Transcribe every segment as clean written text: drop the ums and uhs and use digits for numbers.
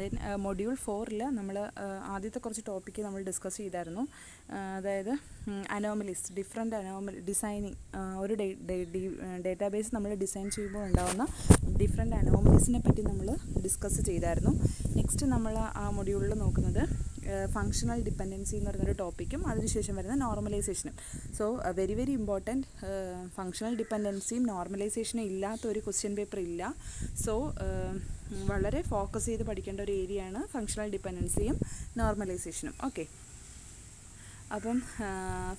Then module 4 നമ്മൾ ആദ്യത്തെ കുറച്ച് ടോപ്പിക്ക് നമ്മൾ ഡിസ്കസ് ചെയ്തായിരുന്നു. അതായത് അനോമലീസ്, ഡിഫറെൻറ്റ് ഡിസൈനിങ്, ഒരു ഡേറ്റാബേസ് നമ്മൾ ഡിസൈൻ ചെയ്യുമ്പോൾ ഉണ്ടാകുന്ന ഡിഫറെൻറ്റ് അനോമലീസിനെ പറ്റി നമ്മൾ ഡിസ്കസ് ചെയ്തായിരുന്നു. നെക്സ്റ്റ് നമ്മൾ ആ മൊഡ്യൂളിൽ നോക്കുന്നത് ഫങ്ഷണൽ ഡിപ്പെൻഡൻസി എന്ന് പറയുന്നൊരു ടോപ്പിക്കും അതിനുശേഷം വരുന്ന നോർമലൈസേഷനും. So very very important, functional ഡിപ്പെൻഡൻസിയും നോർമലൈസേഷനും ഇല്ലാത്ത ഒരു ക്വസ്റ്റ്യൻ പേപ്പർ ഇല്ല. സോ വളരെ ഫോക്കസ് ചെയ്ത് പഠിക്കേണ്ട ഒരു ഏരിയയാണ് ഫങ്ഷണൽ ഡിപ്പെൻഡൻസിയും നോർമലൈസേഷനും. ഓക്കെ, അപ്പം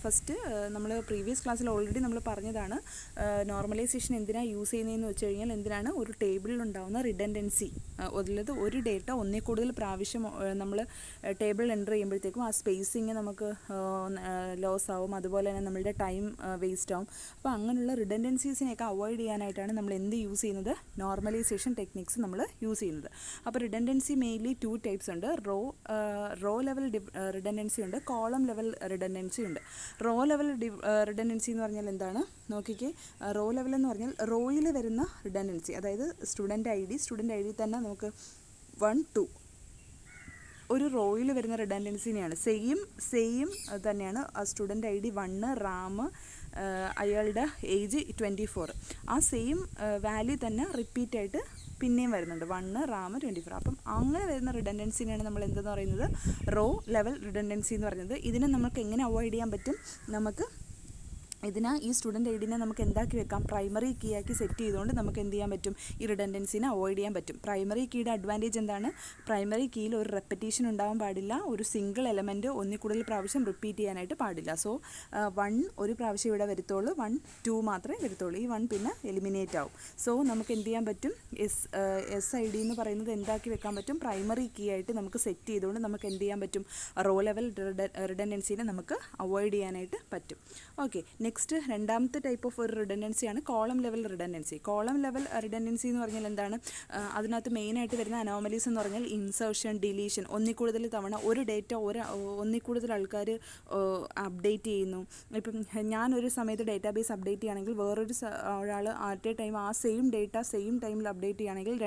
ഫസ്റ്റ് നമ്മൾ പ്രീവിയസ് ക്ലാസ്സിൽ ഓൾറെഡി നമ്മൾ പറഞ്ഞതാണ് നോർമലൈസേഷൻ എന്തിനാണ് യൂസ് ചെയ്യുന്നതെന്ന് വെച്ച് കഴിഞ്ഞാൽ എന്തിനാണ് ഒരു ടേബിളിലുണ്ടാകുന്ന റിഡൻഡൻസി, അതിലത് ഒരു ഡേറ്റ ഒന്നിൽ കൂടുതൽ പ്രാവശ്യം നമ്മൾ ടേബിളിൽ എൻ്റർ ചെയ്യുമ്പോഴത്തേക്കും ആ സ്പേസിങ് നമുക്ക് ലോസ് ആവും, അതുപോലെ തന്നെ നമ്മളുടെ ടൈം വേസ്റ്റ് ആവും. അപ്പോൾ അങ്ങനെയുള്ള റിഡൻഡൻസീസിനെയൊക്കെ അവോയ്ഡ് ചെയ്യാനായിട്ടാണ് നമ്മൾ എന്ത് യൂസ് ചെയ്യുന്നത്, നോർമലൈസേഷൻ ടെക്നിക്സ് നമ്മൾ യൂസ് ചെയ്യുന്നത്. അപ്പോൾ റിഡൻഡൻസി മെയിൻലി 2 ടൈപ്സ് ഉണ്ട്. റോ ലെവൽ റിഡൻഡൻസി ഉണ്ട്, കോളം ലെവൽ റിഡൻഡൻസി ഉണ്ട്. റോ ലെവൽ റിഡൻഡൻസി എന്ന് പറഞ്ഞാൽ എന്താണ് നോക്കിക്കേ. റോ ലെവൽ എന്ന് പറഞ്ഞാൽ റോയിൽ വരുന്ന റിഡൻഡൻസി, അതായത് സ്റ്റുഡൻറ്റ് ഐ ഡി തന്നെ നമുക്ക് 1 2 ഒരു റോയിൽ വരുന്ന റിഡൻഡൻസിനെയാണ് സെയിം തന്നെയാണ്. ആ സ്റ്റുഡൻറ്റ് ഐ ഡി 1, റാം, അയാളുടെ ഏജ് 24, ആ സെയിം വാല്യൂ തന്നെ റിപ്പീറ്റായിട്ട് പിന്നെയും വരുന്നുണ്ട്, 1, റാം, 24. അപ്പം അങ്ങനെ വരുന്ന റിഡൻഡൻസിനെയാണ് നമ്മൾ എന്തെന്ന് പറയുന്നത്, റോ ലെവൽ റിഡൻഡൻസി എന്ന് പറയുന്നത്. ഇതിനെ നമുക്ക് എങ്ങനെ അവോയ്ഡ് ചെയ്യാൻ പറ്റും, നമുക്ക് ഈ സ്റ്റുഡൻറ്റ് ഐ ഡിനെ നമുക്ക് എന്താക്കി വെക്കാം, പ്രൈമറി കീ ആക്കി സെറ്റ് ചെയ്തുകൊണ്ട് നമുക്ക് എന്ത് ചെയ്യാൻ പറ്റും, ഈ റിഡൻഡൻസിനെ അവോയ്ഡ് ചെയ്യാൻ പറ്റും. പ്രൈമറി കീയുടെ അഡ്വാൻറ്റേജ് എന്താണ്, പ്രൈമറി കീയിൽ ഒരു റെപ്പറ്റീഷൻ ഉണ്ടാവാൻ പാടില്ല, ഒരു സിംഗിൾ എലമെൻറ്റ് ഒന്നിൽ കൂടുതൽ പ്രാവശ്യം റിപ്പീറ്റ് ചെയ്യാനായിട്ട് പാടില്ല. സോ 1 ഒരു പ്രാവശ്യം ഇവിടെ വരത്തുള്ളൂ, 1 2 മാത്രമേ വരത്തുള്ളൂ, ഈ 1 പിന്നെ എലിമിനേറ്റ് ആവും. സോ നമുക്ക് എന്ത് ചെയ്യാൻ പറ്റും, എസ് ഐ ഡി എന്ന് പറയുന്നത് എന്താക്കി വെക്കാൻ പറ്റും, പ്രൈമറി കീ ആയിട്ട് നമുക്ക് സെറ്റ് ചെയ്തുകൊണ്ട് നമുക്ക് എന്ത് ചെയ്യാൻ പറ്റും, റോ ലെവൽ റിഡൻഡൻസിനെ നമുക്ക് അവോയ്ഡ് ചെയ്യാനായിട്ട് പറ്റും. ഓക്കെ, നെക്സ്റ്റ് രണ്ടാമത്തെ ടൈപ്പ് ഓഫ് ഒരു റിഡൻഡൻസിയാണ് column level redundancy. Column level redundancy എന്ന് പറഞ്ഞാൽ എന്താണ്, അതിനകത്ത് മെയിനായിട്ട് വരുന്ന അനോമലീസ് എന്ന് പറഞ്ഞാൽ ഇൻസേർഷൻ, ഡിലീഷൻ, ഒന്നിൽ കൂടുതൽ തവണ ഒരു ഡേറ്റ ഒന്നിൽ കൂടുതൽ ആൾക്കാർ അപ്ഡേറ്റ് ചെയ്യുന്നു. ഇപ്പം ഞാനൊരു സമയത്ത് ഡേറ്റാബേസ് അപ്ഡേറ്റ് ചെയ്യുകയാണെങ്കിൽ വേറൊരു ഒരാൾ അറ്റ് എ ടൈം ആ സെയിം ഡേറ്റ സെയിം ടൈമിൽ അപ്ഡേറ്റ് ചെയ്യുകയാണെങ്കിൽ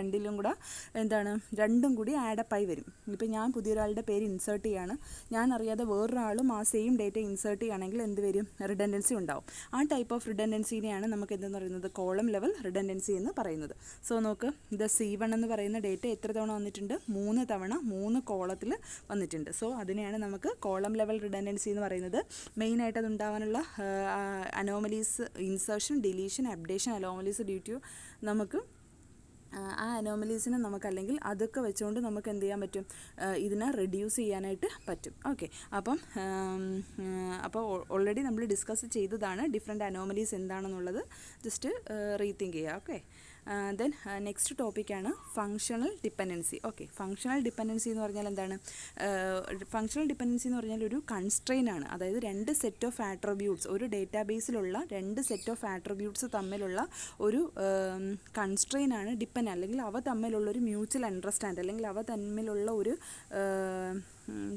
രണ്ടും കൂടി ആഡപ്പായി വരും. ഇപ്പം ഞാൻ പുതിയൊരാളുടെ പേര് ഇൻസേർട്ട് ചെയ്യുകയാണ്, ഞാൻ അറിയാതെ വേറൊരാളും ആ സെയിം ഡേറ്റ ഇൻസേർട്ട് ചെയ്യുകയാണെങ്കിൽ എന്ത് വരും, റിഡൻഡൻസി ഉണ്ടാവും. ആ ടൈപ്പ് ഓഫ് റിഡൻഡൻസിനെയാണ് നമുക്ക് എന്തെന്ന് പറയുന്നത്, കോളം ലെവൽ റിഡൻഡൻസി എന്ന് പറയുന്നത്. സോ നോക്ക്, ഇത് C1 എന്ന് പറയുന്ന ഡേറ്റ എത്ര തവണ വന്നിട്ടുണ്ട്, 3 തവണ 3 കോളത്തിൽ വന്നിട്ടുണ്ട്. സോ അതിനെയാണ് നമുക്ക് കോളം ലെവൽ റിഡൻഡൻസി എന്ന് പറയുന്നത്. മെയിനായിട്ട് അത് ഉണ്ടാവാനുള്ള anomalies, insertion, deletion, updation anomalies due to നമുക്ക് ആ അനോമലീസിനെ നമുക്ക് അല്ലെങ്കിൽ അതൊക്കെ വെച്ചുകൊണ്ട് നമുക്ക് എന്ത് ചെയ്യാൻ പറ്റും, ഇതിനെ റെഡ്യൂസ് ചെയ്യാനായിട്ട് പറ്റും. ഓക്കെ, അപ്പോൾ ഓൾറെഡി നമ്മൾ ഡിസ്കസ് ചെയ്തതാണ് ഡിഫറെൻറ്റ് അനോമലീസ് എന്താണെന്നുള്ളത്, ജസ്റ്റ് റീതിങ്ക് ചെയ്യുക. ഓക്കെ, ദെൻ നെക്സ്റ്റ് ടോപ്പിക്കാണ് functional dependency. Okay, functional dependency എന്ന് പറഞ്ഞാൽ എന്താണ്, ഫങ്ഷണൽ ഡിപ്പെൻഡൻസി എന്ന് പറഞ്ഞാൽ ഒരു കൺസ്ട്രെയിൻ ആണ്. അതായത് 2 സെറ്റ് ഓഫ് ആട്രിബ്യൂട്ട്സ്, ഒരു ഡേറ്റാബേസിലുള്ള 2 സെറ്റ് ഓഫ് ആട്രിബ്യൂട്ട്സ് തമ്മിലുള്ള ഒരു കൺസ്ട്രെയിൻ ആണ് അല്ലെങ്കിൽ അവ തമ്മിലുള്ളൊരു മ്യൂച്വൽ അണ്ടർസ്റ്റാൻഡ്, അല്ലെങ്കിൽ അവ തമ്മിലുള്ള ഒരു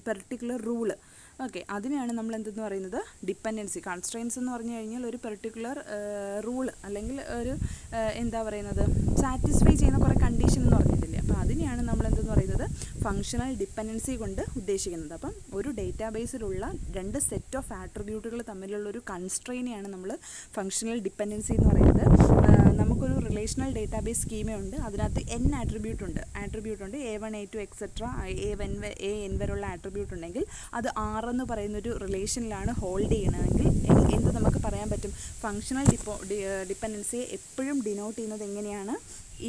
പെർട്ടിക്കുലർ റൂള്. ഓക്കെ, അതിനെയാണ് നമ്മൾ എന്തെന്ന് പറയുന്നത്, ഡിപ്പെൻഡൻസി. കൺസ്ട്രെയിൻസ് എന്ന് പറഞ്ഞു കഴിഞ്ഞാൽ ഒരു പെർട്ടിക്കുലർ റൂൾ അല്ലെങ്കിൽ ഒരു എന്താ പറയുന്നത്, സാറ്റിസ്ഫൈ ചെയ്യുന്ന കുറേ കണ്ടീഷൻ എന്ന് പറഞ്ഞിട്ടില്ലേ, അപ്പോൾ അതിനെയാണ് നമ്മൾ എന്തെന്ന് പറയുന്നത്, ഫങ്ഷണൽ ഡിപ്പെൻഡൻസി കൊണ്ട് ഉദ്ദേശിക്കുന്നത്. അപ്പം ഒരു ഡേറ്റാബേസിലുള്ള 2 സെറ്റ് ഓഫ് ആട്രിബ്യൂട്ടുകൾ തമ്മിലുള്ള ഒരു കൺസ്ട്രെയിനെയാണ് നമ്മൾ ഫങ്ഷണൽ ഡിപ്പെൻഡൻസി എന്ന് പറയുന്നത്. നമുക്കൊരു റിലേഷണൽ ഡേറ്റാബേസ് സ്കീമയുണ്ട്, അതിനകത്ത് n ആട്രിബ്യൂട്ട് ഉണ്ട്, A1 A2 എക്സെട്ര AN വരെയുള്ള ആട്രിബ്യൂട്ട് ഉണ്ടെങ്കിൽ അത് R എന്ന് പറയുന്നൊരു റിലേഷനിലാണ് ഹോൾഡ് ചെയ്യണമെങ്കിൽ എന്ത് നമുക്ക് പറയാൻ പറ്റും, ഫങ്ഷണൽ ഡിപ്പെൻഡൻസിയെ എപ്പോഴും ഡിനോട്ട് ചെയ്യുന്നത് എങ്ങനെയാണ്,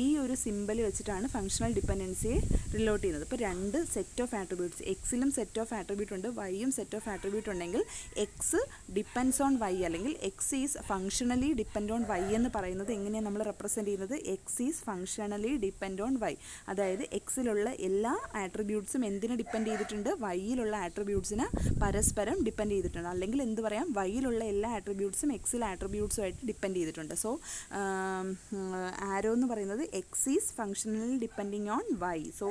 ഈ ഒരു സിമ്പൽ വെച്ചിട്ടാണ് ഫങ്ഷണൽ ഡിപ്പെൻഡൻസിയെ റിലോട്ട് ചെയ്യുന്നത്. ഇപ്പോൾ 2 സെറ്റ് ഓഫ് ആട്രിബ്യൂട്ട്സ്, എക്സിലും സെറ്റ് ഓഫ് ആട്രിബ്യൂട്ട് ഉണ്ട്, വൈയും സെറ്റ് ഓഫ് ആട്രിബ്യൂട്ട് ഉണ്ടെങ്കിൽ എക്സ് ഡിപ്പെൻഡ്സ് ഓൺ വൈ അല്ലെങ്കിൽ X is functionally depend on Y എന്ന് പറയുന്നത് എങ്ങനെയാണ് നമ്മൾ റെപ്രസെൻറ്റ് ചെയ്യുന്നത്, X is functionally depend on Y. അതായത് എക്സിലുള്ള എല്ലാ ആട്രിബ്യൂട്ട്സും എന്തിനെ ഡിപ്പെൻഡ് ചെയ്തിട്ടുണ്ട്, വൈയിലുള്ള ആട്രിബ്യൂട്ട്സിന് പരസ്പരം ഡിപ്പെൻഡ് ചെയ്തിട്ടുണ്ട്. അല്ലെങ്കിൽ എന്ത് പറയാം, വൈയിലുള്ള എല്ലാ ആട്രിബ്യൂട്ട്സും എക്സിലെ ആട്രിബ്യൂട്ട്സുമായിട്ട് ഡിപ്പെൻഡ് ചെയ്തിട്ടുണ്ട്. സോ ആരോ എന്ന് പറയുന്നത് പറയുന്നത് X is functionally depending on Y. So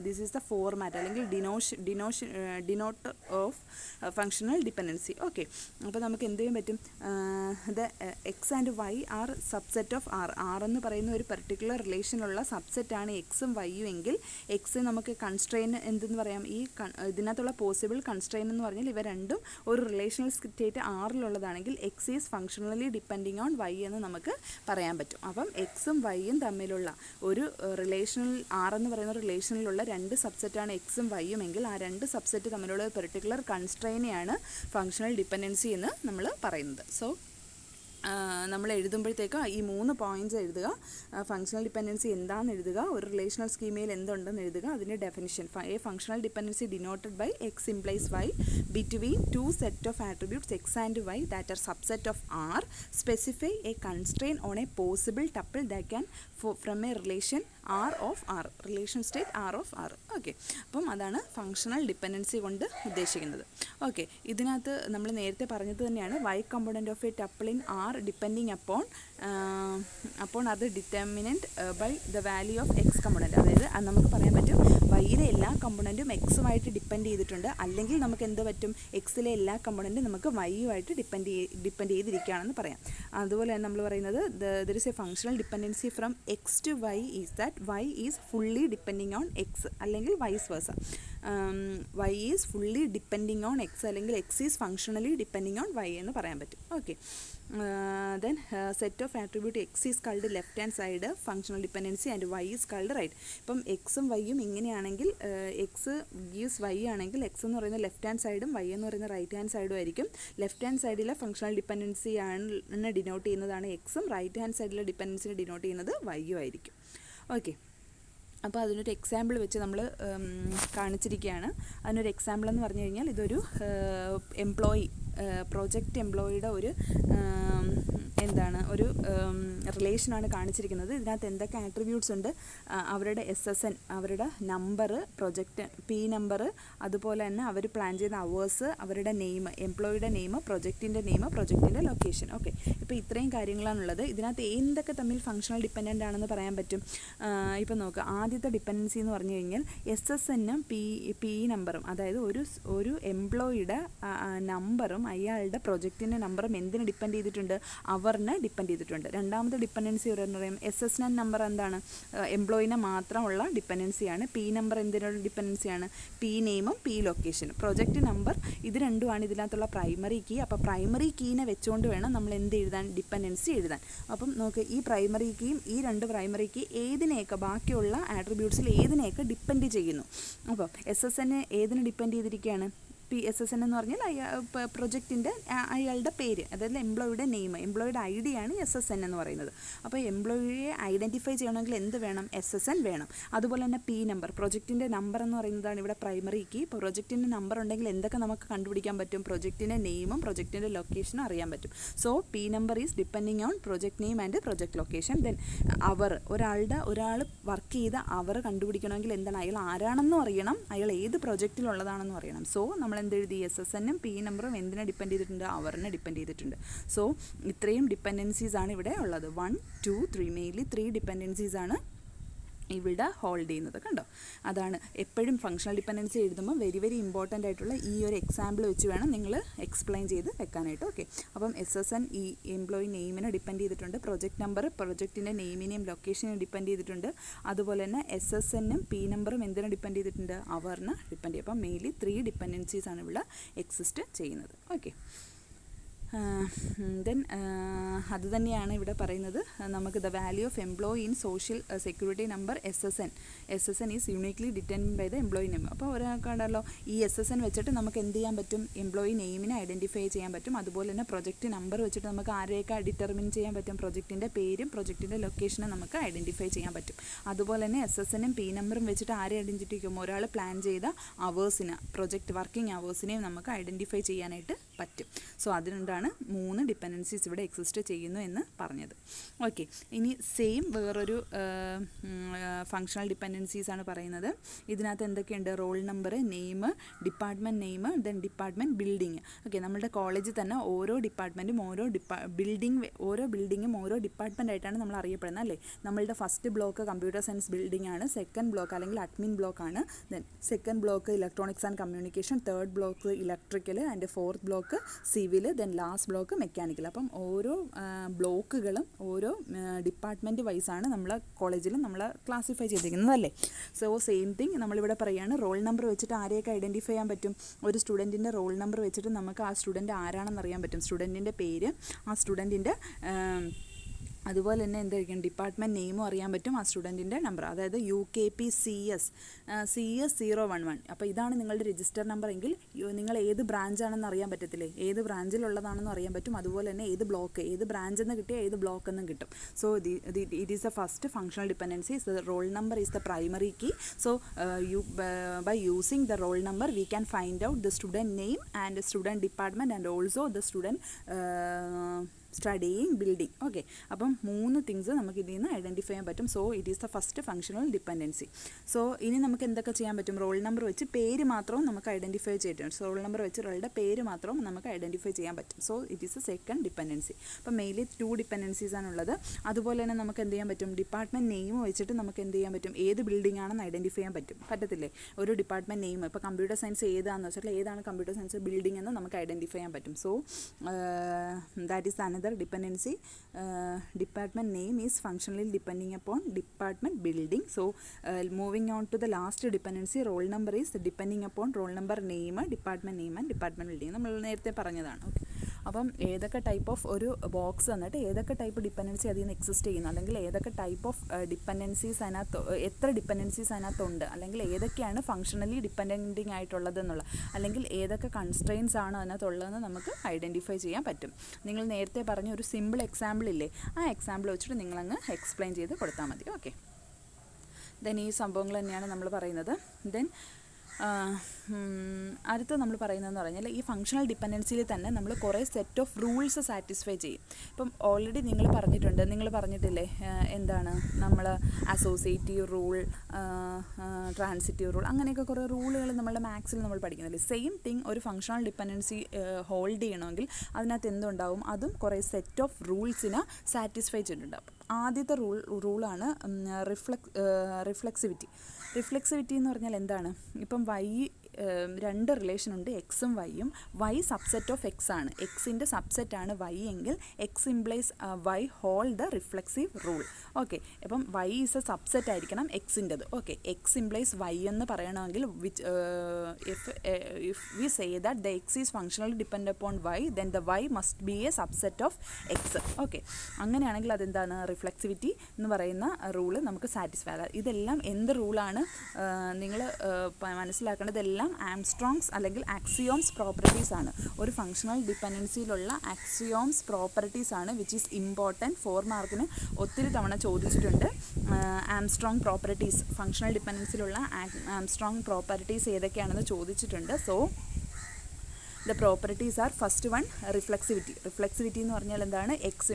this is the format അല്ലെങ്കിൽ denote of functional dependency. Okay, അപ്പോൾ നമുക്ക് എന്ത് ചെയ്യാൻ പറ്റും? The X and Y are subset of R. R എന്ന് പറയുന്ന ഒരു പെർട്ടിക്കുലർ റിലേഷനുള്ള സബ്സെറ്റാണ് എക്സും വൈയും എങ്കിൽ എക്സ് നമുക്ക് കൺസ്ട്രെയിൻ എന്തെന്ന് പറയാം? ഈ ഇതിനകത്തുള്ള പോസിബിൾ കൺസ്ട്രെയിൻ എന്ന് പറഞ്ഞാൽ ഇവ രണ്ടും ഒരു റിലേഷണൽ സ്റ്റേറ്റ് ആറിലുള്ളതാണെങ്കിൽ X is functionally depending on Y എന്ന് നമുക്ക് പറയാൻ പറ്റും. അപ്പം എക്സും വൈയും തമ്മിലുള്ള ഒരു റിലേഷണൽ ആർ എന്ന് പറയുന്ന റിലേഷനിലുള്ള രണ്ട് സബ്സെറ്റാണ് എക്സും വൈയും എങ്കിൽ ആ രണ്ട് സബ്സെറ്റ് തമ്മിലുള്ള ഒരു പെർട്ടിക്കുലർ കൺസ്ട്രെയിനെയാണ് ഫങ്ഷണൽ ഡിപ്പെൻഡൻസി എന്ന് നമ്മൾ പറയുന്നത്. സോ നമ്മൾ എഴുതുമ്പോഴത്തേക്ക് ഈ 3 പോയിൻറ്റ്സ് എഴുതുക. ഫങ്ഷണൽ ഡിപ്പെൻഡൻസി എന്താണെന്ന് എഴുതുക, ഒരു റിലേഷണൽ സ്കീമയിൽ എന്തുണ്ടെന്ന് എഴുതുക, അതിൻ്റെ definition. A functional dependency denoted by X implies Y between two set of attributes X and Y that are subset of R. Specify a constrain on a possible tuple that can from a relation R of R, relation state R of R. Okay, അപ്പം അതാണ് functional dependency കൊണ്ട് ഉദ്ദേശിക്കുന്നത്. Okay, ഇതിനകത്ത് നമ്മൾ നേരത്തെ പറഞ്ഞത് തന്നെയാണ് Y component of a tuple in R depending upon അത് determinant by the value of X component. അതായത് നമുക്ക് പറയാൻ പറ്റും വൈയിലെ എല്ലാ കമ്പോണൻറ്റും എക്സുമായിട്ട് ഡിപ്പെൻഡ് ചെയ്തിട്ടുണ്ട്, അല്ലെങ്കിൽ നമുക്ക് എന്ത് പറ്റും? എക്സിലെ എല്ലാ കമ്പോണൻറ്റും നമുക്ക് വൈയുമായിട്ട് ഡിപ്പെൻഡ് ചെയ്തിരിക്കുകയാണെന്ന് പറയാം. അതുപോലെ തന്നെ നമ്മൾ പറയുന്നത് there is a functional dependency from X to Y is that Y is fully depending on X, അല്ലെങ്കിൽ vice versa. Y is fully depending on X, അല്ലെങ്കിൽ X is functionally depending on Y എന്ന് പറയാൻ പറ്റും. Okay, then set of attribute x is called left hand side functional dependency and y is called right. ഇപ്പം എക്സും വൈയും ഇങ്ങനെയാണെങ്കിൽ X gives Y ആണെങ്കിൽ X എന്ന് പറയുന്ന ലെഫ്റ്റ് ഹാൻഡ് സൈഡും വൈ എന്ന് പറയുന്ന റൈറ്റ് ഹാൻഡ് സൈഡും ആയിരിക്കും. ലെഫ്റ്റ് ഹാൻഡ് സൈഡിലെ ഫങ്ഷണൽ ഡിപ്പെൻഡൻസി ആണ് ഡിനോട്ട് ചെയ്യുന്നതാണ് എക്സും, റൈറ്റ് ഹാൻഡ് സൈഡിലെ ഡിപ്പെൻഡൻസിനെ ഡിനോട്ട് ചെയ്യുന്നത് വൈയും ആയിരിക്കും. ഓക്കെ, അപ്പോൾ അതിനൊരു എക്സാമ്പിൾ വെച്ച് നമ്മൾ കാണിച്ചിരിക്കുകയാണ്. അതിനൊരു എക്സാമ്പിൾ എന്ന് പറഞ്ഞു കഴിഞ്ഞാൽ ഇതൊരു പ്രോജക്റ്റ് എംപ്ലോയിയുടെ ഒരു റിലേഷനാണ് കാണിച്ചിരിക്കുന്നത്. ഇതിനകത്ത് എന്തൊക്കെ ആട്രിബ്യൂട്ട്സ് ഉണ്ട്? അവരുടെ SSN, അവരുടെ നമ്പർ, പ്രൊജക്റ്റ് പി നമ്പർ, അതുപോലെ തന്നെ അവർ പ്ലാൻ ചെയ്ത അവേഴ്സ്, അവരുടെ നെയിം, എംപ്ലോയിയുടെ നെയിം, പ്രൊജക്റ്റിൻ്റെ നെയിം, പ്രൊജക്റ്റിൻ്റെ ലൊക്കേഷൻ. ഓക്കെ, ഇപ്പോൾ ഇത്രയും കാര്യങ്ങളാണുള്ളത്. ഇതിനകത്ത് എന്തൊക്കെ തമ്മിൽ ഫങ്ഷണൽ ഡിപ്പെൻഡൻ്റ് ആണെന്ന് പറയാൻ പറ്റും. ഇപ്പോൾ നോക്കുക, ആദ്യത്തെ ഡിപ്പെൻഡൻസി എന്ന് പറഞ്ഞു കഴിഞ്ഞാൽ SSNും പി നമ്പറും, അതായത് ഒരു എംപ്ലോയിയുടെ നമ്പറും അയാളുടെ പ്രൊജക്റ്റിൻ്റെ നമ്പറും എന്തിന് ഡിപ്പെൻഡ് ചെയ്തിട്ടുണ്ട്? അവറിനെ ഡിപ്പെൻഡ് ചെയ്തിട്ടുണ്ട്. രണ്ടാമത്തെ ഡിപ്പെൻഡൻസി എന്ന് പറയും SSN നമ്പർ എന്താണ്? എംപ്ലോയിനെ മാത്രമുള്ള ഡിപ്പെൻഡൻസിയാണ്. പി നമ്പർ എന്തിനുള്ള ഡിപ്പെൻഡൻസിയാണ്? പി നെയിമും പി ലൊക്കേഷനും. പ്രൊജക്റ്റ് നമ്പർ, ഇത് രണ്ടുമാണ് ഇതിനകത്തുള്ള പ്രൈമറി കീ. അപ്പോൾ പ്രൈമറി കീനെ വെച്ചുകൊണ്ട് വേണം നമ്മൾ എന്ത് എഴുതാൻ? ഡിപ്പെൻഡൻസി എഴുതാൻ. അപ്പം നോക്ക്, ഈ പ്രൈമറി കീയും ഈ രണ്ട് പ്രൈമറി കീ ഏതിനെയൊക്കെ, ബാക്കിയുള്ള ആട്രിബ്യൂട്ട്സിൽ ഏതിനെയൊക്കെ ഡിപ്പെൻഡ് ചെയ്യുന്നു? അപ്പോൾ SSN ഏതിനെ ഡിപ്പെൻഡ് ചെയ്തിരിക്കുകയാണ്? SSN എന്ന് പറഞ്ഞാൽ പ്രൊജക്റ്റിൻ്റെ അയാളുടെ പേര്, അതായത് എംപ്ലോയിയുടെ നെയിം, എംപ്ലോയിയുടെ ID ആണ് SSN എന്ന് പറയുന്നത്. അപ്പോൾ എംപ്ലോയിയെ ഐഡൻറ്റിഫൈ ചെയ്യണമെങ്കിൽ എന്ത് വേണം? SSN വേണം. അതുപോലെ തന്നെ പി നമ്പർ, പ്രൊജക്റ്റിൻ്റെ നമ്പർ എന്ന് പറയുന്നതാണ് ഇവിടെ പ്രൈമറി കീ. ഇപ്പോൾ പ്രൊജക്റ്റിൻ്റെ നമ്പർ ഉണ്ടെങ്കിൽ എന്തൊക്കെ നമുക്ക് കണ്ടുപിടിക്കാൻ പറ്റും? പ്രൊജക്റ്റിൻ്റെ നെയിമും പ്രൊജക്റ്റിൻ്റെ ലൊക്കേഷനും അറിയാൻ പറ്റും. So P number is depending on project name and project location. Then അവർ, ഒരാൾ വർക്ക് ചെയ്ത അവർ കണ്ടുപിടിക്കണമെങ്കിൽ എന്താണ്? അയാൾ ആരാണെന്നും അറിയണം, അയാൾ ഏത് പ്രൊജക്റ്റിലുള്ളതാണെന്നും അറിയണം. സോ നമ്മൾ എന്തെഴുതി? SSNും പി നമ്പറും എന്തിനെ ഡിപ്പെൻഡ് ചെയ്തിട്ടുണ്ട്? അവറിനെ ഡിപ്പെൻഡ് ചെയ്തിട്ടുണ്ട്. സോ ഇത്രയും ഡിപ്പെൻഡൻസീസ് ആണ് ഇവിടെ ഉള്ളത്. 1, 2, 3, മെയിൻലി 3 ഡിപ്പെൻഡൻസീസ് ആണ് ഇവിടെ ഹോൾഡ് ചെയ്യുന്നത്. കണ്ടോ? അതാണ് എപ്പോഴും ഫങ്ഷണൽ ഡിപ്പെൻഡൻസി എഴുതുമ്പോൾ വെരി വെരി ഇമ്പോർട്ടൻ്റ് ആയിട്ടുള്ള ഈ ഒരു എക്സാമ്പിൾ വെച്ച് വേണം നിങ്ങൾ എക്സ്പ്ലെയിൻ ചെയ്ത് വെക്കാനായിട്ട്. ഓക്കെ, അപ്പം SSN ഈ എംപ്ലോയി നെയിമിനെ ഡിപ്പെൻഡ് ചെയ്തിട്ടുണ്ട്. പ്രൊജക്റ്റ് നമ്പർ പ്രൊജക്റ്റിൻ്റെ നെയിമിനെയും ലൊക്കേഷനെയും ഡിപ്പെൻഡ് ചെയ്തിട്ടുണ്ട്. അതുപോലെ തന്നെ SSNും പി നമ്പറും എന്തിനെ ഡിപ്പെൻഡ് ചെയ്തിട്ടുണ്ട്? അവറിനെ ഡിപ്പെൻഡ് ചെയ്യും. അപ്പം മെയിൻലി 3 ഡിപ്പെൻഡൻസീസ് ആണ് ഇവിടെ എക്സിസ്റ്റ് ചെയ്യുന്നത്. ഓക്കെ, ദെൻ അത് തന്നെയാണ് ഇവിടെ പറയുന്നത്. നമുക്ക് the value of employee in social security number SSN is uniquely determined by the employee name. അപ്പോൾ ഒരാൾക്കുണ്ടല്ലോ ഈ SSN വെച്ചിട്ട് നമുക്ക് എന്ത് ചെയ്യാൻ പറ്റും? എംപ്ലോയി നെയിമിനെ ഐഡൻറ്റിഫൈ ചെയ്യാൻ പറ്റും. അതുപോലെ തന്നെ പ്രൊജക്റ്റ് നമ്പർ വെച്ചിട്ട് നമുക്ക് ആരെയൊക്കെ ഡിറ്റർമിൻ ചെയ്യാൻ പറ്റും? പ്രൊജക്റ്റിൻ്റെ പേരും പ്രൊജക്റ്റിൻ്റെ ലൊക്കേഷനും നമുക്ക് ഐഡൻറ്റിഫൈ ചെയ്യാൻ പറ്റും. അതുപോലെ തന്നെ SSNും പി നമ്പറും വെച്ചിട്ട് ആരെ ഐഡൻറ്റിഫൈ ചെയ്യും? ഒരാൾ പ്ലാൻ ചെയ്ത അവേഴ്സിന്, പ്രൊജക്റ്റ് വർക്കിംഗ് അവേഴ്സിനെയും നമുക്ക് ഐഡൻറ്റിഫൈ ചെയ്യാനായിട്ട് പറ്റും. സോ അതുകൊണ്ടാണ് 3 ഡിപ്പെൻഡൻസീസ് ഇവിടെ എക്സിസ്റ്റ് ചെയ്യുന്നു എന്ന് പറഞ്ഞത്. ഓക്കെ, ഇനി സെയിം വേറൊരു ഫങ്ഷണൽ ഡിപ്പെൻഡൻസീസ് ആണ് പറയുന്നത്. ഇതിനകത്ത് എന്തൊക്കെയുണ്ട്? Roll number, name, department name, then department building. Okay, നമ്മുടെ കോളേജിൽ തന്നെ ഓരോ ഡിപ്പാർട്ട്മെൻറ്റും ഓരോ ബിൽഡിങ്ങും ഓരോ ഡിപ്പാർട്ട്മെൻ്റ് ആയിട്ടാണ് നമ്മൾ അറിയപ്പെടുന്നത് അല്ലേ. നമ്മളുടെ first block computer science building ആണ്, സെക്കൻഡ് ബ്ലോക്ക് അല്ലെങ്കിൽ അഡ്മിൻ ബ്ലോക്ക് ആണ്, then second block electronics and communication, third block electrical and fourth block civil, then last block mechanical. അപ്പം ഓരോ ബ്ലോക്കുകളും ഓരോ ഡിപ്പാർട്ട്മെൻറ്റ് വൈസാണ് നമ്മൾ കോളേജിലും നമ്മൾ ക്ലാസിഫൈ ചെയ്തിരിക്കുന്നത് അല്ലേ. സോ സെയിം തിങ് നമ്മളിവിടെ പറയുകയാണ്, റോൾ നമ്പർ വെച്ചിട്ട് ആരെയൊക്കെ ഐഡൻറ്റിഫൈ ചെയ്യാൻ പറ്റും? ഒരു സ്റ്റുഡൻറ്റിൻ്റെ റോൾ നമ്പർ വെച്ചിട്ട് നമുക്ക് ആ സ്റ്റുഡൻറ്റ് ആരാണെന്ന് അറിയാൻ പറ്റും. സ്റ്റുഡൻറ്റിൻ്റെ പേര്, ആ സ്റ്റുഡൻറ്റിൻ്റെ അതുപോലെ തന്നെ എന്തായിരിക്കും ഡിപ്പാർട്ട്മെൻറ്റ് നെയിമും അറിയാൻ പറ്റും, ആ സ്റ്റുഡൻറ്റിൻ്റെ നമ്പർ, അതായത് UKPCS 011. അപ്പോൾ ഇതാണ് നിങ്ങളുടെ രജിസ്റ്റർ നമ്പർ എങ്കിൽ നിങ്ങൾ ഏത് ബ്രാഞ്ചാണെന്ന് അറിയാൻ പറ്റത്തില്ലേ, ഏത് ബ്രാഞ്ചിലുള്ളതാണെന്ന് അറിയാൻ പറ്റും. അതുപോലെ തന്നെ ഏത് ബ്ലോക്ക്, ഏത് ബ്രാഞ്ചിൽ നിന്ന് കിട്ടിയാൽ ഏത് ബ്ലോക്ക് എന്നും കിട്ടും. So it is the first functional dependency. The roll number is the primary key. So by using the roll number we can find out the student name and student department and also the student studying building. Okay, അപ്പം 3 things നമുക്ക് ഇതിൽ നിന്ന് identify ചെയ്യാൻ പറ്റും. So it is the first functional dependency. So ഇനി നമുക്ക് എന്തൊക്കെ ചെയ്യാൻ പറ്റും? റോൾ നമ്പർ വെച്ച് പേര് മാത്രവും നമുക്ക് ഐഡൻറ്റിഫൈ ചെയ്തിട്ടുണ്ട്. സോ റോൾ നമ്പർ വെച്ച് ഒരാളുടെ പേര് മാത്രവും നമുക്ക് ഐഡൻറ്റിഫൈ ചെയ്യാൻ പറ്റും. So it is A second dependency. അപ്പം മെയിൻലി 2 ഡിപ്പെൻഡൻസീസ് ആണുള്ളത്. അതുപോലെ തന്നെ നമുക്ക് എന്ത് ചെയ്യാൻ പറ്റും? ഡിപ്പാർട്ട്മെൻറ്റ് നെയിം വെച്ചിട്ട് നമുക്ക് എന്ത് ചെയ്യാൻ പറ്റും? ഏത് ബിൽഡിംഗ് ആണെന്ന് ഐഡൻറ്റിഫൈ ചെയ്യാൻ പറ്റത്തില്ലേ? ഒരു ഡിപ്പാർട്ട്മെൻറ്റ് നെയിം, ഇപ്പോൾ കമ്പ്യൂട്ടർ സയൻസ് ഏതാണെന്ന് വെച്ചാൽ ഏതാണ് കമ്പ്യൂട്ടർ സയൻസ് ബിൽഡിംഗ് എന്ന് നമുക്ക് ഐഡൻറ്റിഫൈ ചെയ്യാൻ പറ്റും. So that is another dependency. Department name is functionally depending upon department building. So moving on to the last dependency, roll number is depending upon roll number name, department name and department building. നമ്മൾ നേരത്തെ പറഞ്ഞതാണ്. Okay, അപ്പം ഏതൊക്കെ type of ഒരു box തന്നിട്ട് ഏതൊക്കെ type dependency അതിൽ നിന്ന് എക്സിസ്റ്റ് ചെയ്യുന്നു, അല്ലെങ്കിൽ ഏതൊക്കെ ടൈപ്പ് ഓഫ് ഡിപ്പെൻഡൻസീസ് അതിനകത്ത്, എത്ര ഡിപ്പെൻഡൻസീസ് അതിനകത്തുണ്ട്, അല്ലെങ്കിൽ ഏതൊക്കെയാണ് ഫങ്ഷണലി ഡിപ്പെൻഡിങ് ആയിട്ടുള്ളതെന്നുള്ള, അല്ലെങ്കിൽ ഏതൊക്കെ കൺസ്ട്രെയിൻസ് ആണ് അതിനകത്തുള്ളതെന്ന് നമുക്ക് ഐഡൻറ്റിഫൈ ചെയ്യാൻ പറ്റും. നിങ്ങൾ നേരത്തെ പറഞ്ഞ ഒരു സിമ്പിൾ എക്സാമ്പിൾ ഇല്ലേ, ആ എക്സാമ്പിൾ വെച്ചിട്ട് നിങ്ങളങ്ങ് എക്സ്പ്ലെയിൻ ചെയ്ത് കൊടുത്താൽ മതി. ഓക്കെ, ദെൻ ഈ സംഭവങ്ങൾ തന്നെയാണ് നമ്മൾ പറയുന്നത്. ദെൻ അടുത്ത നമ്മൾ പറയുന്നതെന്ന് പറഞ്ഞാൽ ഈ ഫങ്ഷണൽ ഡിപ്പെൻഡൻസിയിൽ തന്നെ നമ്മൾ കുറേ സെറ്റ് ഓഫ് റൂൾസ് സാറ്റിസ്ഫൈ ചെയ്യും. ഇപ്പം ഓൾറെഡി നിങ്ങൾ പറഞ്ഞിട്ടില്ലേ എന്താണ് നമ്മൾ അസോസിയേറ്റീവ് റൂൾ, ട്രാൻസിറ്റീവ് റൂൾ, അങ്ങനെയൊക്കെ കുറേ റൂളുകൾ നമ്മളുടെ മാത്സിൽ നമ്മൾ പഠിക്കുന്നില്ലേ. സെയിം തിങ് ഒരു ഫങ്ഷണൽ ഡിപ്പെൻഡൻസി ഹോൾഡ് ചെയ്യണമെങ്കിൽ അതിനകത്ത് എന്തുണ്ടാവും? അതും കുറേ സെറ്റ് ഓഫ് റൂൾസിനെ സാറ്റിസ്ഫൈ ചെയ്തിട്ടുണ്ടാവും. ആദ്യത്തെ റൂളാണ് റിഫ്ലെക്സിവിറ്റി. റിഫ്ലെക്സിവിറ്റി എന്ന് പറഞ്ഞാൽ എന്താണ്? ഇപ്പം രണ്ട് റിലേഷൻ ഉണ്ട്, എക്സും വൈയും. വൈ സബ്സെറ്റ് ഓഫ് എക്സ് ആണ്, എക്സിൻ്റെ സബ്സെറ്റാണ് വൈ എങ്കിൽ X implies Y hold the reflexive rule. Okay, അപ്പം വൈ ഈസ് എ സബ്സെറ്റ് ആയിരിക്കണം എക്സിൻ്റെത്. ഓക്കെ, എക്സ് ഇംപ്ലൈസ് വൈ എന്ന് പറയണമെങ്കിൽ if we say that the X is functionally depend upon Y, then the Y must be a subset of X. Okay, അങ്ങനെയാണെങ്കിൽ അതെന്താണ്? Reflexivity എന്ന് പറയുന്ന rule നമുക്ക് satisfy ആകാം. ഇതെല്ലാം എന്ത് റൂളാണ് നിങ്ങൾ മനസ്സിലാക്കേണ്ടത്? എല്ലാം ആംസ്ട്രോങ്സ് അല്ലെങ്കിൽ ആക്സിയോംസ് പ്രോപ്പർട്ടീസ് ആണ്. ഒരു ഫങ്ഷണൽ ഡിപ്പെൻഡൻസിയിലുള്ള ആക്സിയോംസ് പ്രോപ്പർട്ടീസ് ആണ്, വിച്ച് ഈസ് ഇമ്പോർട്ടൻറ്റ്. 4 മാർക്കിന് ഒത്തിരി തവണ ചോദിച്ചിട്ടുണ്ട്. ആംസ്ട്രോങ് പ്രോപ്പർട്ടീസ്, ഫങ്ഷണൽ ഡിപ്പെൻഡൻസിയിലുള്ള ആംസ്ട്രോങ് പ്രോപ്പർട്ടീസ് ഏതൊക്കെയാണെന്ന് ചോദിച്ചിട്ടുണ്ട്. So the properties are first one reflexivity. Reflexivity എന്ന് പറഞ്ഞാൽ എന്താണ്? X,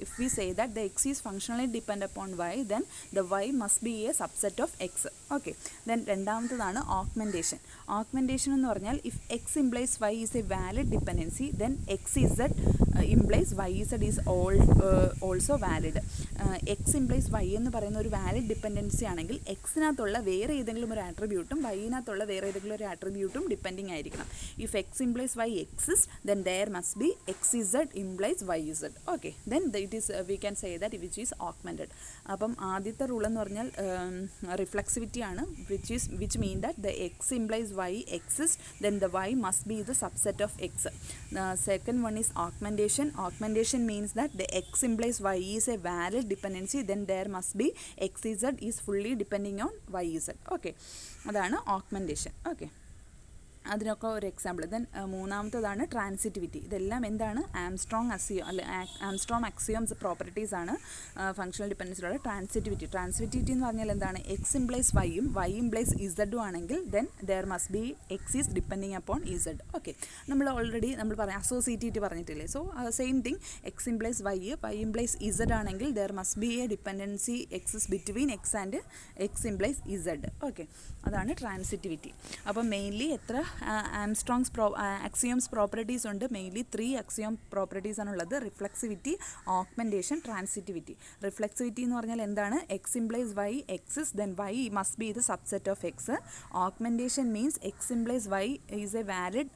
if we say that the X is functionally depend upon Y, then the Y must be a subset of X. Okay, then രണ്ടാമത്തതാണ് augmentation. Augmentation എന്ന് പറഞ്ഞാൽ if X implies Y is a valid dependency, then XZ implies YZ is also valid. X implies Y എന്ന് പറയുന്ന ഒരു valid dependency ആണെങ്കിൽ എക്സിനകത്തുള്ള വേറെ ഏതെങ്കിലും ഒരു ആട്രിബ്യൂട്ടും വൈനകത്തുള്ള വേറെ ഏതെങ്കിലും ഒരു ആട്രിബ്യൂട്ടും ഡിപ്പെൻഡിങ് ആയിരിക്കണം. If X implies Y exists, then there must be XZ implies YZ. Okay, then it is we can say that which is augmented. അപ്പം ആദ്യത്തെ റൂൾ എന്ന് പറഞ്ഞാൽ റിഫ്ലെക്സിവിറ്റി ആണ്, which mean that the X implies Y exists, then the Y must be the subset of X. The second one is augmentation. Augmentation means that the X implies Y is a valid dependency, then there must be XZ is fully depending on YZ. Okay, അതാണ് augmentation. Okay. അതിനൊക്കെ ഒരു example. Then മൂന്നാമത്തതാണ് transitivity. ഇതെല്ലാം എന്താണ്? Armstrong axioms properties ആണ് ഫങ്ഷണൽ ഡിപ്പെൻഡൻസിലുള്ള transitivity. Transitivity എന്ന് പറഞ്ഞാൽ എന്താണ്? എക്സ് ഇംപ്ലൈസ് വൈയും വൈ ഇംപ്ലൈസ് ഇസഡും ആണെങ്കിൽ then there must be X is depending upon Z. Okay, നമ്മൾ ഓൾറെഡി പറയാം അസോസിയേറ്റിവിറ്റി പറഞ്ഞിട്ടില്ലേ? So same thing, X implies Y implies Z ആണെങ്കിൽ there must be a dependency exists between X and X implies Z. Okay, അതാണ് ട്രാൻസിറ്റിവിറ്റി. അപ്പോൾ mainly എത്ര Armstrong's axioms properties ഉണ്ട്? Mainly 3 അക്സിയോം properties ആണുള്ളത്: റിഫ്ലെക്സിവിറ്റി, ഓഗ്മെൻറ്റേഷൻ, ട്രാൻസിറ്റിവിറ്റി. റിഫ്ലെക്സിവിറ്റി എന്ന് പറഞ്ഞാൽ എന്താണ്? X implies Y exists, then Y must be the subset of X. Augmentation means X implies Y is a valid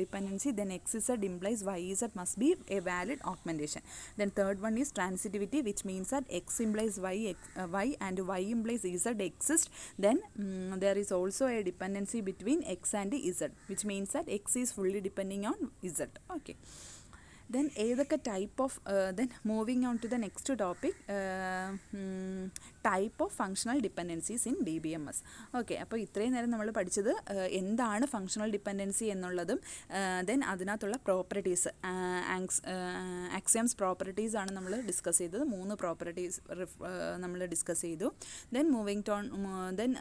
dependency, then X Z implies Y Z must be a valid augmentation. Then third one is transitivity, which means that x implies y and y implies z exist. Then there is also a dependency between x and z, which means that x is fully depending on z. Okay. Then ഏതൊക്കെ type of then moving on to the next topic, type of functional dependencies in DBMS. Okay, അപ്പോൾ ഇത്രയും നേരം നമ്മൾ പഠിച്ചത് എന്താണ് functional dependency എന്നുള്ളതും then അതിനകത്തുള്ള properties, axioms properties ആണ് നമ്മൾ ഡിസ്കസ് ചെയ്തത്. 3 പ്രോപ്പർട്ടീസ് നമ്മൾ ഡിസ്കസ് ചെയ്തു. Then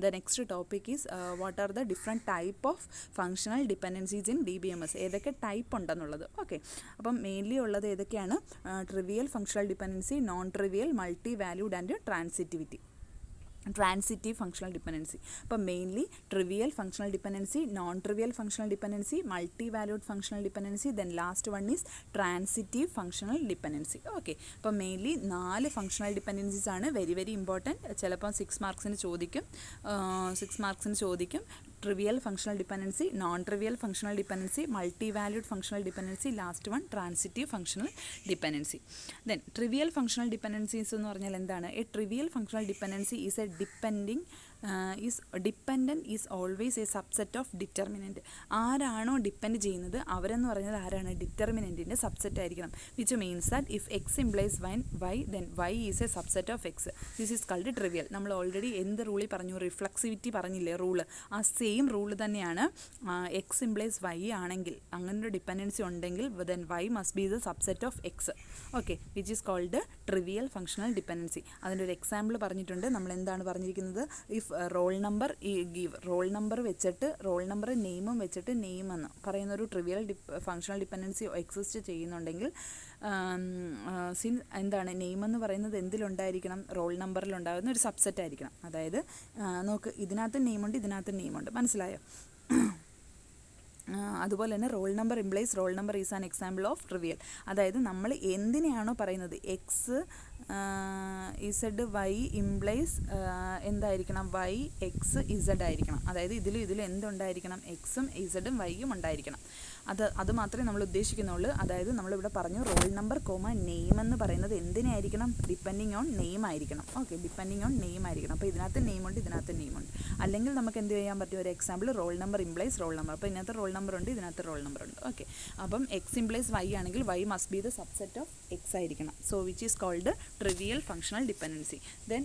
the next topic is what are the different type of functional dependencies in DBMS. ഏതൊക്കെ ടൈപ്പ് ഉണ്ടെന്നുള്ളത്. ഓക്കെ, അപ്പം മെയിൻലി ഉള്ളത് ഏതൊക്കെയാണ്? Trivial functional dependency, non trivial, multi valued and transitivity. Transitive functional dependency. അപ്പോൾ mainly trivial functional dependency, non trivial functional dependency, multi valued functional dependency, then last one is transitive functional dependency. Okay, അപ്പോൾ mainly 4 functional dependencies ആണ് very very important. ചിലപ്പോൾ 6 മാർക്സിന് ചോദിക്കും. Trivial functional dependency, non trivial functional dependency, multi valued functional dependency, last one transitive functional dependency. Then trivial functional dependencies എന്ന് പറഞ്ഞാൽ എന്താണ്? A trivial functional dependency is A dependent is always a subset of determinant. ആരാണോ depend ചെയ്യുന്നത് അവരെന്ന് പറയുന്നത് ആരാണ്? ഡിറ്റർമിനൻറ്റിൻ്റെ subset ആയിരിക്കണം. Which means that if X implies Y then Y is a subset of X. This is called trivial. നമ്മൾ already എന്ത് റൂളിൽ പറഞ്ഞു? റിഫ്ലെക്സിവിറ്റി പറഞ്ഞില്ലേ റൂള്? ആ സെയിം റൂള് തന്നെയാണ്. എക്സ് ഇംപ്ലൈസ് വൈ ആണെങ്കിൽ, അങ്ങനൊരു ഡിപ്പെൻഡൻസി ഉണ്ടെങ്കിൽ then Y must be the subset of X. Okay, which is called trivial functional dependency. അതിൻ്റെ ഒരു എക്സാമ്പിൾ പറഞ്ഞിട്ടുണ്ട്. നമ്മൾ എന്താണ് പറഞ്ഞിരിക്കുന്നത്? If roll number roll number വെച്ചിട്ട് റോൾ നമ്പർ നെയിമും വെച്ചിട്ട് നെയിം എന്ന് പറയുന്നൊരു ട്രിവിയൽ ഫങ്ഷണൽ ഡിപ്പെൻഡൻസി എക്സിസ്റ്റ് ചെയ്യുന്നുണ്ടെങ്കിൽ എന്താണ് നെയിം എന്ന് പറയുന്നത് എന്തിലുണ്ടായിരിക്കണം? റോൾ നമ്പറിലുണ്ടാകുന്ന ഒരു സബ്സെറ്റ് ആയിരിക്കണം. അതായത് നോക്ക്, ഇതിനകത്ത് നെയിമുണ്ട്, ഇതിനകത്ത് നെയിമുണ്ട്. മനസ്സിലായോ? അതുപോലെ തന്നെ role number implies roll number is an example of trivial. അതായത് നമ്മൾ എന്തിനെയാണോ പറയുന്നത്, എക്സ് ഇസഡ് വൈ ഇംപ്ലൈസ് എന്തായിരിക്കണം? വൈ എക്സ് ഇസഡ് ആയിരിക്കണം. അതായത് ഇതിലും എന്തുണ്ടായിരിക്കണം? എക്സും ഇസഡും വൈയും ഉണ്ടായിരിക്കണം. അത് മാത്രമേ നമ്മൾ ഉദ്ദേശിക്കുന്നുള്ളൂ. അതായത് നമ്മളിവിടെ പറഞ്ഞു റോൾ നമ്പർ നെയിം എന്ന് പറയുന്നത് എന്തിനായിരിക്കണം? ഡിപ്പെൻഡിങ് ഓൺ നെയിം ആയിരിക്കണം. ഓക്കെ, ഡിപ്പെൻഡിങ് ഓൺ നെയിം ആയിരിക്കണം. അപ്പോൾ ഇതിനകത്ത് നെയിമുണ്ട്, ഇതിനകത്ത് നെയിമുണ്ട്. അല്ലെങ്കിൽ നമുക്ക് എന്ത് ചെയ്യാൻ പറ്റും? ഒരു example, roll number implies roll number. അപ്പോൾ ഇതിനകത്ത് റോൾ നമ്പർ ഉണ്ട്, ഇതിനകത്ത് റോൾ നമ്പർ ഉണ്ട്. ഓക്കെ, അപ്പം എക്സ് ഇംപ്ലൈസ് വൈ ആണെങ്കിൽ Y must be the subset of X ആയിരിക്കണം. So which is called trivial functional dependency. Then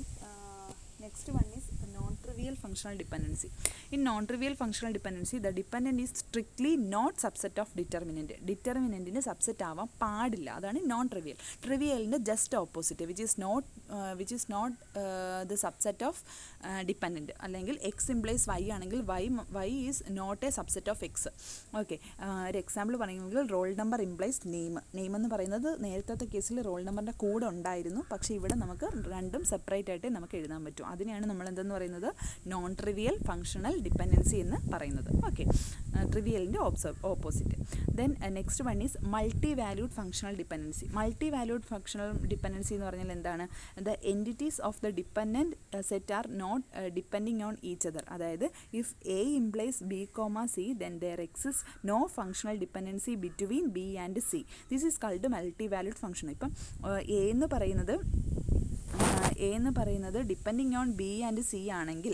next one is non-trivial functional dependency. In non-trivial functional dependency, the dependent is strictly not subset of determinant. Determinantന്റെ subset ആവാൻ പാടില്ല. അതാണ് non-trivial. Trivialന്റെ just opposite, which is not the subset of dependent. അല്ലെങ്കിൽ x implies y ആണെങ്കിൽ y is not a subset of x. Okay, ഒരു example പറയുമെങ്കിൽ roll number implies name എന്ന് പറയുന്നത് നേരത്തെ കേസിൽ റോൾ നമ്പറിൻ്റെ കൂടെ ഉണ്ടായിരുന്നു. പക്ഷേ ഇവിടെ നമുക്ക് രണ്ടും സെപ്പറേറ്റ് ആയിട്ടേ നമുക്ക് എഴുതാൻ പറ്റും. അതിനെയാണ് നമ്മൾ എന്തെന്ന് പറയുന്നത്? നോൺ ട്രിവിയൽ ഫങ്ഷണൽ ഡിപ്പെൻഡൻസി എന്ന് പറയുന്നത്. ഓക്കെ, ട്രിവിയലിൻ്റെ opposite. Then next one is multi valued functional dependency. Multi valued functional dependency എന്ന് പറഞ്ഞാൽ എന്താണ്? The entities of the dependent set are not depending on each other. അതായത് if A implies B comma C then there exist no functional dependency between B and C. This is called multi valued function. ഇപ്പം A എന്ന് പറയുന്നത് depending on B and C ആണെങ്കിൽ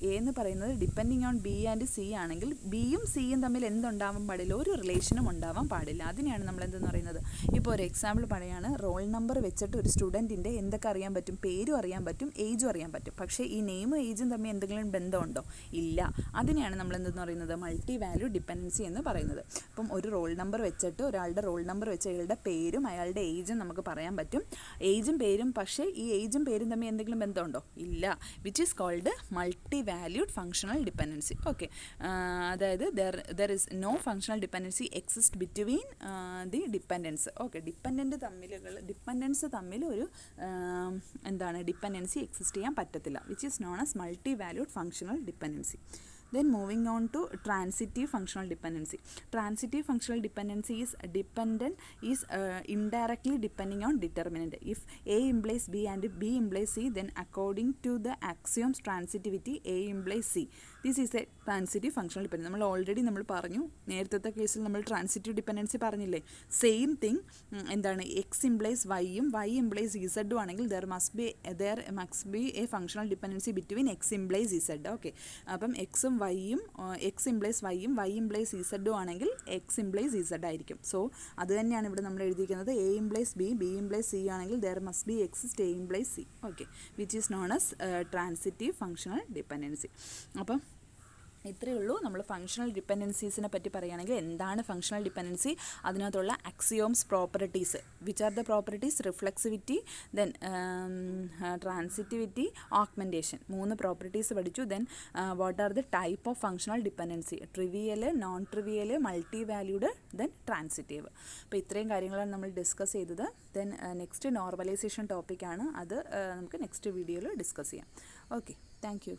A എന്ന് പറയുന്നത് depending on B and C ആണെങ്കിൽ ബിയും സിയും തമ്മിൽ എന്തുണ്ടാവാൻ പാടില്ല, ഒരു റിലേഷനും ഉണ്ടാവാൻ പാടില്ല. അതിനെയാണ് നമ്മൾ എന്തെന്ന് പറയുന്നത്. ഇപ്പോൾ ഒരു എക്സാമ്പിൾ പറയുകയാണ്, റോൾ നമ്പർ വെച്ചിട്ട് ഒരു സ്റ്റുഡൻറ്റിൻ്റെ എന്തൊക്കെ അറിയാൻ പറ്റും, പേരും അറിയാൻ പറ്റും, ഏജും അറിയാൻ പറ്റും. പക്ഷേ ഈ നെയിമും ഏജും തമ്മിൽ എന്തെങ്കിലും ബന്ധമുണ്ടോ? ഇല്ല. അതിനെയാണ് നമ്മൾ എന്തെന്ന് പറയുന്നത്, മൾട്ടി വാല്യൂ ഡിപ്പെൻഡൻസി എന്ന് പറയുന്നത്. അപ്പം ഒരു റോൾ നമ്പർ വെച്ചിട്ട് ഒരാളുടെ റോൾ നമ്പർ വെച്ച് അയാളുടെ പേരും അയാളുടെ ഏജും നമുക്ക് പറയാൻ പറ്റും. ഏജും പേരും, പക്ഷേ ഈ ഏജും പേരും തമ്മിൽ എന്തെങ്കിലും ബന്ധമുണ്ടോ? ഇല്ല. Which is called multi valued functional dependency. Okay, അതായത് there is no functional dependency exist between the dependence. Okay, dependence തമ്മിൽ ഒരു എന്താണ് ഡിപ്പെൻഡൻസി എക്സിസ്റ്റ് ചെയ്യാൻ പറ്റത്തില്ല. Which is known as multi valued functional dependency. Then moving on to transitive functional dependency. Transitive functional dependency is indirectly depending on determinant. If A implies B and B implies C, then according to the axioms transitivity, A implies C. This is a transitive functional dependency. നമ്മൾ already പറഞ്ഞു, നേരത്തെ കേസിൽ നമ്മൾ transitive dependency പറഞ്ഞില്ലേ. Same thing എന്താണ്, X implies വൈയും Y implies ഇസഡും ആണെങ്കിൽ there must be a functional dependency between X implies Z. Okay, അപ്പം എക്സും വൈയും, എക്സ് ഇംപ്ലൈസ് വൈയും വൈ ഇംപ്ലൈസ് ഇസഡും ആണെങ്കിൽ എക്സ് ഇംപ്ലൈസ് ഇസഡ് ആയിരിക്കും. സോ അത് തന്നെയാണ് ഇവിടെ നമ്മൾ എഴുതിയിരിക്കുന്നത്. A implies B, B implies C ആണെങ്കിൽ there must be exist A implies C. Okay, which is known as transitive functional dependency. അപ്പം ഇത്രയേ ഉള്ളൂ. നമ്മൾ ഫങ്ഷണൽ ഡിപ്പെൻഡൻസീസിനെ പറ്റി പറയുകയാണെങ്കിൽ എന്താണ് ഫങ്ഷണൽ ഡിപ്പെൻഡൻസി, അതിനകത്തുള്ള axioms, properties. Which are the properties? Reflexivity, then transitivity, augmentation. 3 properties പഠിച്ചു. Then what are the type of functional dependency? Trivial, non trivial, multi valued, then transitive. അപ്പോൾ ഇത്രയും കാര്യങ്ങളാണ് നമ്മൾ ഡിസ്കസ് ചെയ്തത്. ദെൻ നെക്സ്റ്റ് നോർമലൈസേഷൻ ടോപ്പിക്കാണ്. അത് നമുക്ക് നെക്സ്റ്റ് വീഡിയോയിൽ ഡിസ്കസ് ചെയ്യാം. Okay, thank you.